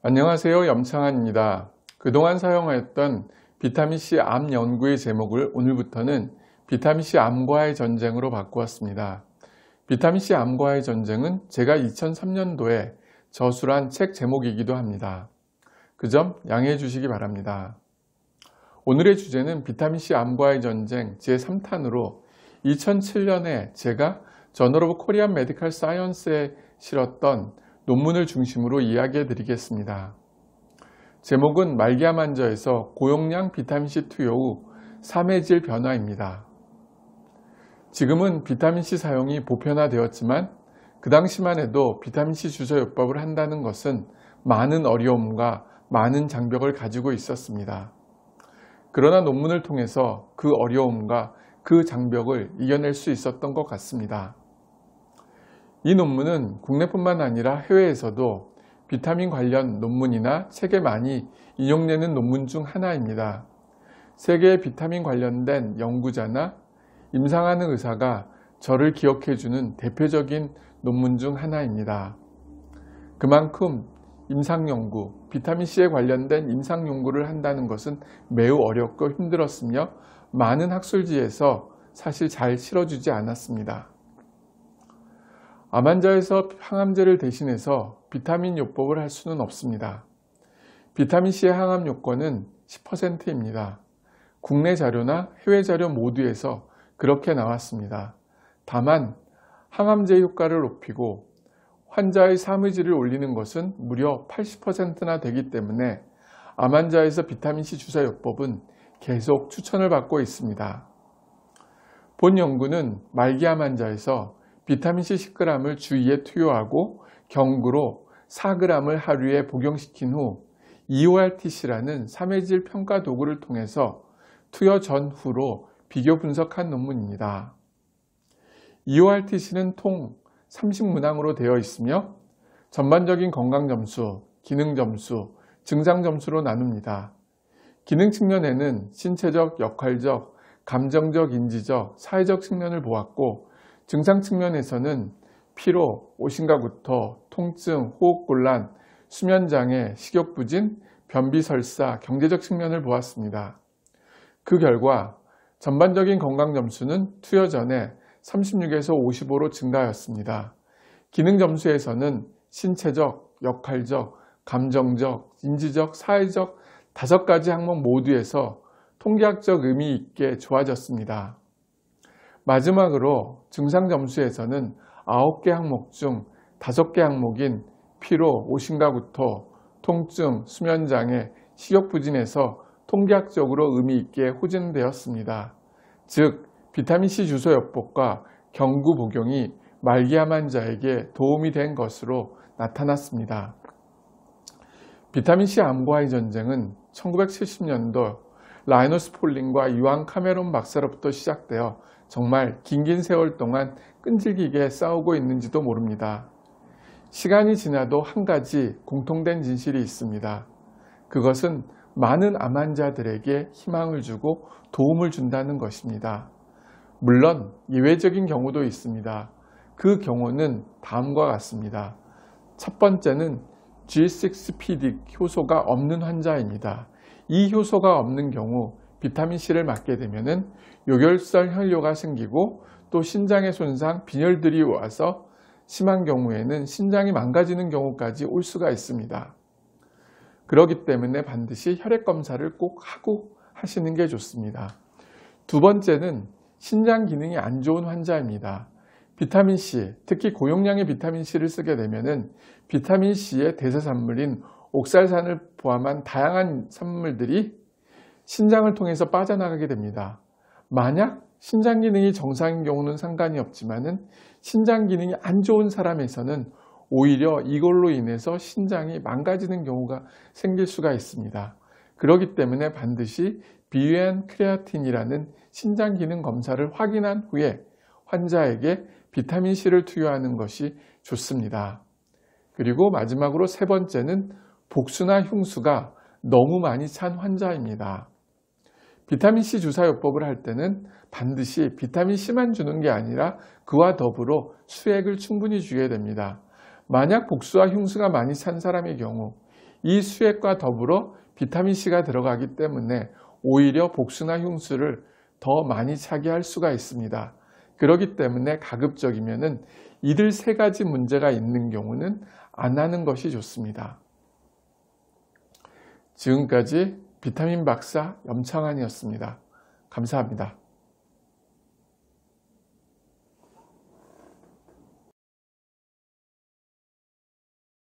안녕하세요. 염창환입니다. 그동안 사용하였던 비타민C 암 연구의 제목을 오늘부터는 비타민C 암과의 전쟁으로 바꾸었습니다. 비타민C 암과의 전쟁은 제가 2003년도에 저술한 책 제목이기도 합니다. 그 점 양해해 주시기 바랍니다. 오늘의 주제는 비타민C 암과의 전쟁 제3탄으로 2007년에 제가 저널 오브 코리안 메디컬 사이언스에 실었던 논문을 중심으로 이야기해 드리겠습니다. 제목은 말기암 환자에서 고용량 비타민C 투여 후 삶의 질 변화입니다. 지금은 비타민C 사용이 보편화되었지만 그 당시만 해도 비타민C 주사요법을 한다는 것은 많은 어려움과 많은 장벽을 가지고 있었습니다. 그러나 논문을 통해서 그 어려움과 그 장벽을 이겨낼 수 있었던 것 같습니다. 이 논문은 국내뿐만 아니라 해외에서도 비타민 관련 논문이나 책에 많이 인용되는 논문 중 하나입니다. 세계의 비타민 관련된 연구자나 임상하는 의사가 저를 기억해주는 대표적인 논문 중 하나입니다. 그만큼 임상연구, 비타민C에 관련된 임상연구를 한다는 것은 매우 어렵고 힘들었으며 많은 학술지에서 사실 잘 실어주지 않았습니다. 암 환자에서 항암제를 대신해서 비타민 요법을 할 수는 없습니다. 비타민C의 항암 요건은 10%입니다. 국내 자료나 해외 자료 모두에서 그렇게 나왔습니다. 다만 항암제 효과를 높이고 환자의 삶의 질을 올리는 것은 무려 80%나 되기 때문에 암 환자에서 비타민C 주사 요법은 계속 추천을 받고 있습니다. 본 연구는 말기암 환자에서 비타민C 10g을 주 2회 투여하고 경구로 4g을 하루에 복용시킨 후 EORTC라는 삶의 질 평가 도구를 통해서 투여 전후로 비교 분석한 논문입니다. EORTC는 통 30문항으로 되어 있으며 전반적인 건강점수, 기능점수, 증상점수로 나눕니다. 기능 측면에는 신체적, 역할적, 감정적, 인지적, 사회적 측면을 보았고 증상 측면에서는 피로, 오심가구토, 통증, 호흡곤란, 수면장애, 식욕부진, 변비설사, 경제적 측면을 보았습니다. 그 결과 전반적인 건강점수는 투여 전에 36에서 55로 증가하였습니다. 기능점수에서는 신체적, 역할적, 감정적, 인지적, 사회적 5가지 항목 모두에서 통계학적 의미 있게 좋아졌습니다. 마지막으로 증상 점수에서는 9개 항목 중 5개 항목인 피로, 오심가구토, 통증, 수면장애, 식욕부진에서 통계학적으로 의미 있게 호전되었습니다. 즉, 비타민C 주사요법과 경구 복용이 말기암 환자에게 도움이 된 것으로 나타났습니다. 비타민C 암과의 전쟁은 1970년도 라이너스 폴린과 유한 카메론 박사로부터 시작되어 정말 긴 세월 동안 끈질기게 싸우고 있는지도 모릅니다. 시간이 지나도 한 가지 공통된 진실이 있습니다. 그것은 많은 암 환자들에게 희망을 주고 도움을 준다는 것입니다. 물론 예외적인 경우도 있습니다. 그 경우는 다음과 같습니다. 첫 번째는 G6PD 효소가 없는 환자입니다. 이 효소가 없는 경우 비타민C를 맞게 되면 요결설 혈뇨가 생기고 또 신장의 손상, 빈혈들이 와서 심한 경우에는 신장이 망가지는 경우까지 올 수가 있습니다. 그렇기 때문에 반드시 혈액 검사를 꼭 하고 하시는 게 좋습니다. 두 번째는 신장 기능이 안 좋은 환자입니다. 비타민C, 특히 고용량의 비타민C를 쓰게 되면 비타민C의 대사산물인 옥살산을 포함한 다양한 산물들이 신장을 통해서 빠져나가게 됩니다. 만약 신장 기능이 정상인 경우는 상관이 없지만 신장 기능이 안 좋은 사람에서는 오히려 이걸로 인해서 신장이 망가지는 경우가 생길 수가 있습니다. 그렇기 때문에 반드시 BUN 크레아틴이라는 신장 기능 검사를 확인한 후에 환자에게 비타민C를 투여하는 것이 좋습니다. 그리고 마지막으로 세 번째는 복수나 흉수가 너무 많이 찬 환자입니다. 비타민C 주사요법을 할 때는 반드시 비타민C만 주는 게 아니라 그와 더불어 수액을 충분히 주게 됩니다. 만약 복수와 흉수가 많이 찬 사람의 경우 이 수액과 더불어 비타민C가 들어가기 때문에 오히려 복수나 흉수를 더 많이 차게 할 수가 있습니다. 그렇기 때문에 가급적이면은 이들 세 가지 문제가 있는 경우는 안 하는 것이 좋습니다. 지금까지 비타민 박사 염창환이었습니다. 감사합니다.